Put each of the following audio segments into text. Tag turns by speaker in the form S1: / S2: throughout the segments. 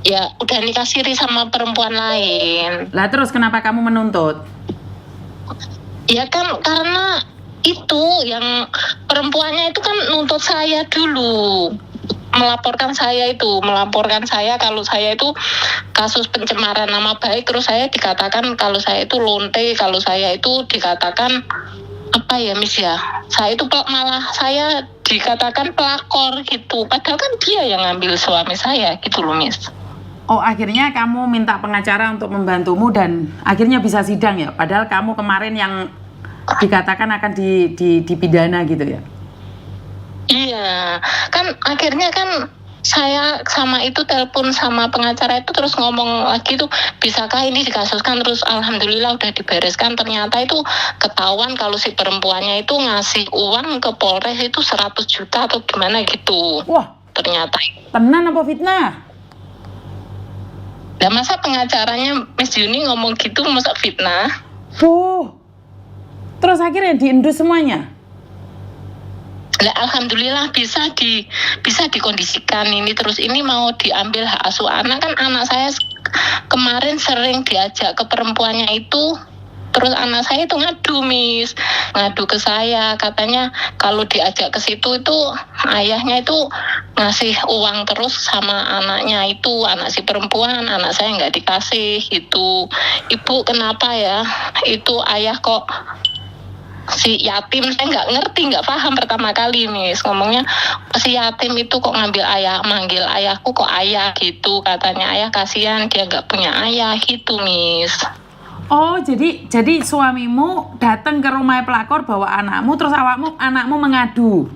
S1: Ya udah nikah siri sama perempuan lain.
S2: Lah terus kenapa kamu menuntut?
S1: Ya kan karena itu yang perempuannya itu kan nuntut saya dulu. Melaporkan saya kalau saya itu kasus pencemaran nama baik, terus saya dikatakan kalau saya itu lonte, kalau saya itu dikatakan apa ya Miss ya, saya itu malah saya dikatakan pelakor gitu, padahal kan dia yang ngambil suami saya gitu loh Miss.
S2: Oh, akhirnya kamu minta pengacara untuk membantumu dan akhirnya bisa sidang ya? Padahal kamu kemarin yang dikatakan akan dipidana gitu ya?
S1: Iya, kan akhirnya kan saya sama itu telepon sama pengacara itu terus ngomong lagi tuh, bisakah ini dikasuskan, terus alhamdulillah udah dibereskan. Ternyata itu ketahuan kalau si perempuannya itu ngasih uang ke Polres itu 100 juta atau gimana gitu.
S2: Wah,
S1: ternyata.
S2: Tenan apa fitnah?
S1: Nah, masa pengacaranya Miss Yuni ngomong gitu, masa fitnah?
S2: Terus akhirnya diendus semuanya?
S1: Nah, alhamdulillah bisa dikondisikan ini, terus ini mau diambil hak asuh anak. Kan anak saya kemarin sering diajak ke perempuannya itu, terus anak saya itu ngadu ke saya, katanya kalau diajak ke situ itu ayahnya itu ngasih uang terus sama anaknya itu, anak si perempuan, anak saya nggak dikasih gitu. Ibu kenapa ya itu ayah kok si yatim, saya nggak ngerti, nggak paham pertama kali Miss, ngomongnya si yatim itu kok manggil ayahku kok ayah gitu, katanya ayah kasihan dia nggak punya ayah gitu Miss.
S2: Oh, jadi suamimu datang ke rumah pelakor bawa anakmu, terus anakmu mengadu.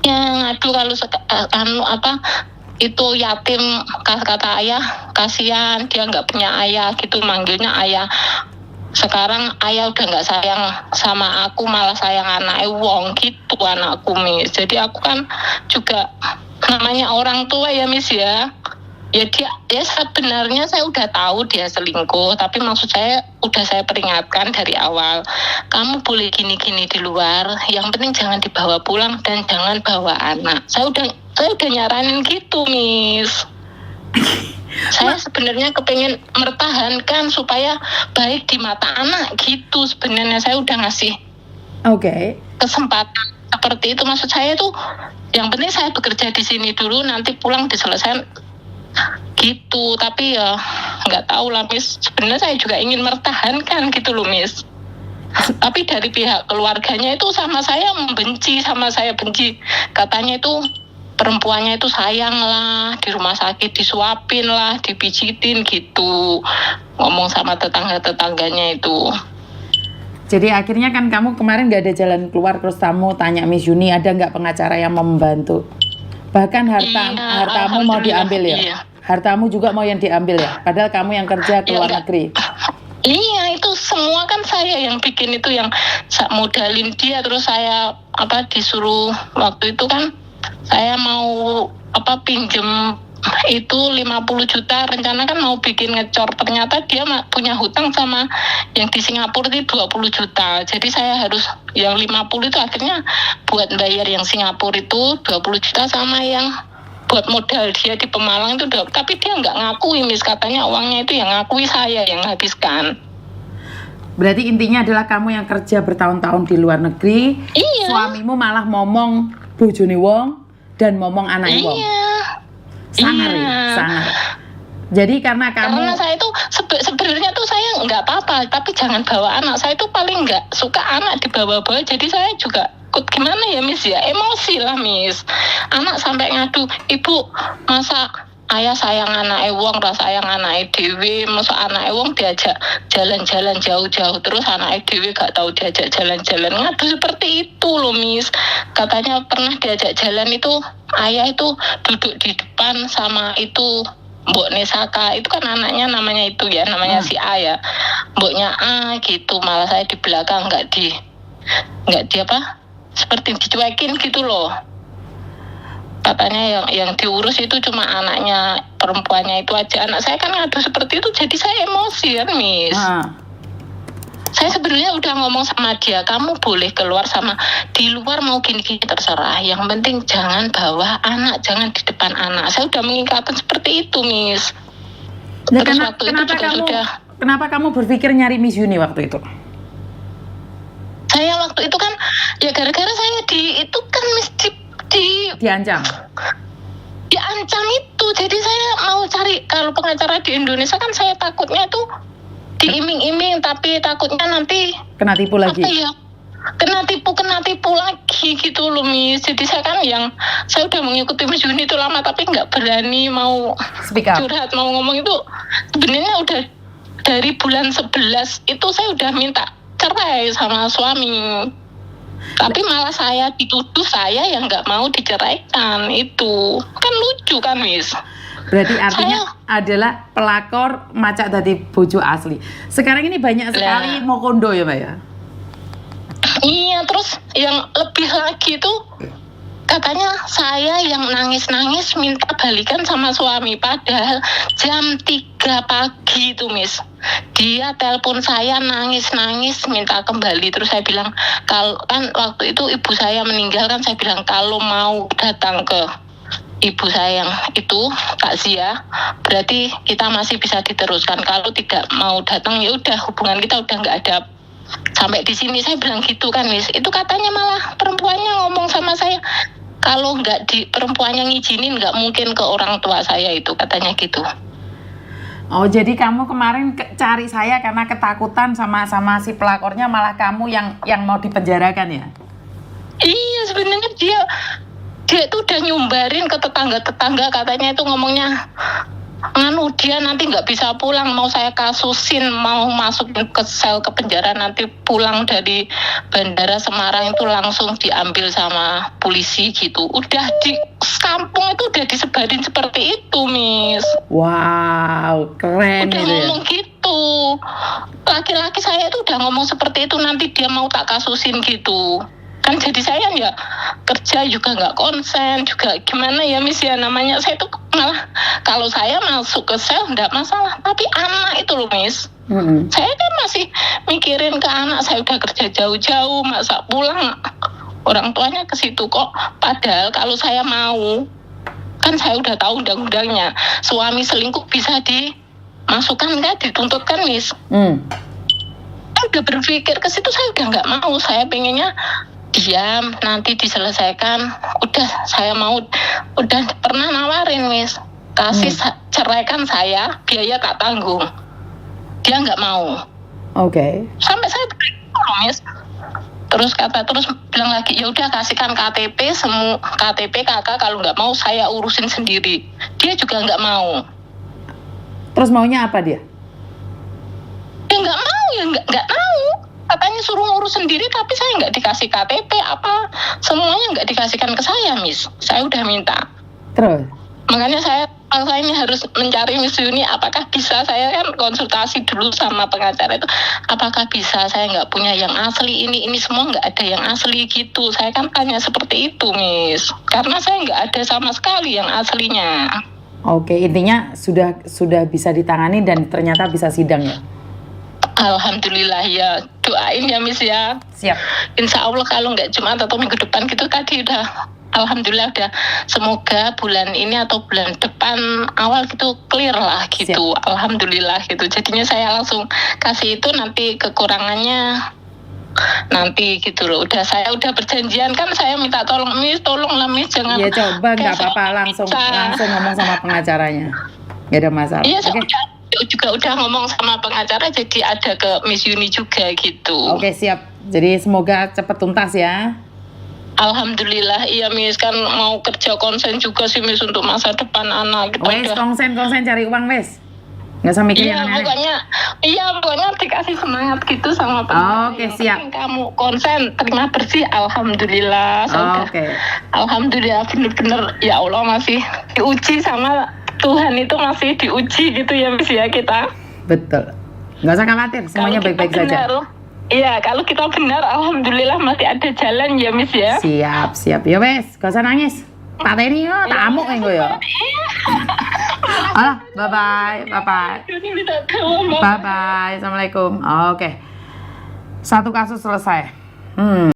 S1: Ya ngadu kalau itu yatim, kata ayah kasihan dia nggak punya ayah gitu, manggilnya ayah. Sekarang ayah udah nggak sayang sama aku, malah sayang anaknya wong gitu anakku Miss. Jadi aku kan juga namanya orang tua ya Miss ya. Ya sebenarnya saya udah tahu dia selingkuh, tapi maksud saya udah saya peringatkan dari awal, kamu boleh gini-gini di luar, yang penting jangan dibawa pulang dan jangan bawa anak. Saya udah nyaranin gitu Miss. Saya sebenarnya kepengen mempertahankan supaya baik di mata anak gitu. Sebenarnya saya udah ngasih kesempatan seperti itu. Maksud saya tuh yang penting saya bekerja di sini dulu, nanti pulang diselesaikan gitu. Tapi ya nggak tahu lah Miss, sebenarnya saya juga ingin mempertahankan gitu loh Miss. Tapi dari pihak keluarganya itu sama saya membenci, sama saya benci. Katanya itu perempuannya itu sayang lah, di rumah sakit disuapin lah, dipijitin gitu, ngomong sama tetangga-tetangganya itu.
S2: Jadi akhirnya kan kamu kemarin gak ada jalan keluar, terus kamu tanya Miss Yuni ada nggak pengacara yang membantu? Bahkan hartamu mau diambil ya? Iya. Hartamu juga mau yang diambil ya? Padahal kamu yang kerja ke luar negeri.
S1: Iya, itu semua kan saya yang bikin itu, yang modalin dia, terus saya disuruh waktu itu kan saya mau pinjem itu 50 juta, rencana kan mau bikin ngecor, ternyata dia punya hutang sama yang di Singapura itu 20 juta. Jadi saya harus yang 50 itu akhirnya buat bayar yang Singapura itu 20 juta sama yang buat modal dia di Pemalang itu. Tapi dia nggak ngakui Miss, katanya uangnya itu yang ngakui saya yang habiskan.
S2: Berarti intinya adalah kamu yang kerja bertahun-tahun di luar negeri, iya. Suamimu malah momong bojone wong dan momong anak wong. Sangar ya, sangar. Jadi karena saya itu sebenarnya tuh saya nggak apa-apa, tapi jangan bawa anak. Saya tuh paling nggak suka anak dibawa-bawa. Jadi saya juga gimana ya Miss ya, emosi lah Miss. Anak sampai ngadu, ibu masa ayah sayang anak wong, rasa sayang anak dewe, masa anak wong diajak jalan-jalan jauh-jauh, terus anak dewe gak tahu diajak jalan-jalan, ngadu seperti itu loh Miss. Katanya pernah diajak jalan itu, ayah itu duduk di depan sama itu Mbok Nesaka, itu kan anaknya namanya itu ya, namanya si A ya, Mboknya A gitu, malah saya di belakang nggak di seperti dicuekin gitu loh. Katanya yang diurus itu cuma anaknya perempuannya itu aja. Anak saya kan ngadu seperti itu, jadi saya emosi kan Miss.
S1: Saya sebenarnya udah ngomong sama dia, kamu boleh keluar sama di luar mau gini-gini terserah. Yang penting jangan bawa anak, jangan di depan anak. Saya udah mengingatkan seperti itu, Miss.
S2: Nah,
S1: Terus waktu itu juga sudah.
S2: Kenapa kamu berpikir nyari Miss Uni waktu itu?
S1: Saya waktu itu kan ya gara-gara saya itu kan Miss
S2: diancam
S1: itu. Jadi saya mau cari, kalau pengacara di Indonesia kan saya takutnya itu diiming-iming, tapi takutnya nanti
S2: kena tipu lagi.
S1: Apa ya? Kena tipu lagi gitu loh, Miss. Jadi saya kan saya udah mengikuti Miss Uni itu lama, tapi nggak berani mau curhat, mau ngomong itu. Sebenarnya udah dari bulan 11 itu saya udah minta cerai sama suami. Tapi malah saya dituduh saya yang nggak mau diceraikan. Itu kan lucu kan, Miss.
S2: Berarti artinya adalah pelakor macak dari bojo asli. Sekarang ini banyak sekali mau kondo ya, Mbak ya?
S1: Iya, terus yang lebih lagi tuh katanya saya yang nangis-nangis minta balikan sama suami. Padahal jam 3 pagi itu, Miss. Dia telepon saya nangis-nangis minta kembali. Terus saya bilang, kalau kan waktu itu ibu saya meninggal kan, saya bilang kalau mau datang ke ibu saya yang itu takziah, berarti kita masih bisa diteruskan. Kalau tidak mau datang ya udah, hubungan kita udah nggak ada. Sampai di sini saya bilang gitu kan, Miss. Itu katanya malah perempuannya ngomong sama saya, kalau nggak perempuannya ngizinin nggak mungkin ke orang tua saya, itu katanya gitu.
S2: Oh, jadi kamu kemarin cari saya karena ketakutan sama si pelakornya, malah kamu yang mau dipenjarakan ya?
S1: Iya, sebenarnya dia itu udah nyumbarin ke tetangga-tetangga, katanya itu ngomongnya dia nanti nggak bisa pulang, mau saya kasusin, mau masukin ke sel, ke penjara, nanti pulang dari Bandara Semarang itu langsung diambil sama polisi gitu. Udah di kampung itu udah disebarin seperti itu, Miss.
S2: Wow, keren
S1: udah
S2: itu ya.
S1: Ngomong gitu. Laki-laki saya itu udah ngomong seperti itu, nanti dia mau tak kasusin gitu. Kan jadi saya ya kerja juga nggak konsen, juga gimana ya, Miss ya, namanya saya tuh malah kalau saya masuk ke sel nggak masalah, tapi anak itu loh, Miss. Saya kan masih mikirin ke anak, saya udah kerja jauh-jauh, masa pulang orang tuanya ke situ kok. Padahal kalau saya mau, kan saya udah tahu undang-undangnya, suami selingkuh bisa dimasukkan kan, dituntut kan, Miss. Saya udah berpikir ke situ, saya udah nggak mau, saya pengennya diam, nanti diselesaikan. Udah saya mau, udah pernah nawarin, Miss, kasih ceraikan saya, biaya tak tanggung. Dia nggak mau.
S2: Oke.
S1: Sampai saya berpikir, Miss. Terus bilang lagi, ya udah kasihkan KTP, semua KTP kakak, kalau nggak mau saya urusin sendiri. Dia juga nggak mau.
S2: Terus maunya apa dia?
S1: Ya nggak mau, ya nggak tahu. Katanya suruh ngurus sendiri, tapi saya nggak dikasih KTP, apa semuanya nggak dikasihkan ke saya, Miss. Saya udah minta.
S2: Terus?
S1: Makanya saya ini harus mencari Miss Uni, apakah bisa, saya kan konsultasi dulu sama pengacara itu, apakah bisa, saya nggak punya yang asli, ini semua nggak ada yang asli gitu. Saya kan tanya seperti itu, Miss, karena saya nggak ada sama sekali yang aslinya.
S2: Oke, intinya sudah bisa ditangani dan ternyata bisa sidang ya?
S1: Alhamdulillah ya, doain ya, Miss ya.
S2: Siap.
S1: Insya Allah kalau nggak Jumat atau minggu depan gitu tadi udah, alhamdulillah udah, semoga bulan ini atau bulan depan awal gitu clear lah gitu. Siap. Alhamdulillah gitu. Jadinya saya langsung kasih itu, nanti kekurangannya nanti gitu loh. Saya udah berjanjian kan, saya minta tolong lah, Miss, jangan.
S2: Iya, coba, nggak apa-apa, langsung ngomong sama pengacaranya. Nggak ada masalah.
S1: Iya, juga udah ngomong sama pengacara, jadi ada ke Miss Uni juga gitu.
S2: Oke, siap. Jadi semoga cepat tuntas ya.
S1: Alhamdulillah, iya, Miss, kan mau kerja konsen juga sih, Miss, untuk masa depan anak.
S2: Wes, konsen cari uang, Wes. Nggak usah mikir yang aneh-aneh.
S1: Pokoknya dikasih semangat gitu sama pengacara.
S2: Oke, siap.
S1: Kamu konsen, terima bersih, alhamdulillah.
S2: Oke.
S1: Alhamdulillah, bener-bener ya Allah masih diuji sama Tuhan, itu masih diuji gitu ya, Miss ya, kita.
S2: Betul. Nggak usah khawatir, semuanya baik-baik saja.
S1: Iya, kalau kita benar, alhamdulillah masih ada jalan ya, Miss ya.
S2: Siap. Ya wes, gak usah nangis. Pak Teri yo, tak amuk yang gue yo. Bye-bye. Bye-bye. Assalamualaikum. Oke. Satu kasus selesai.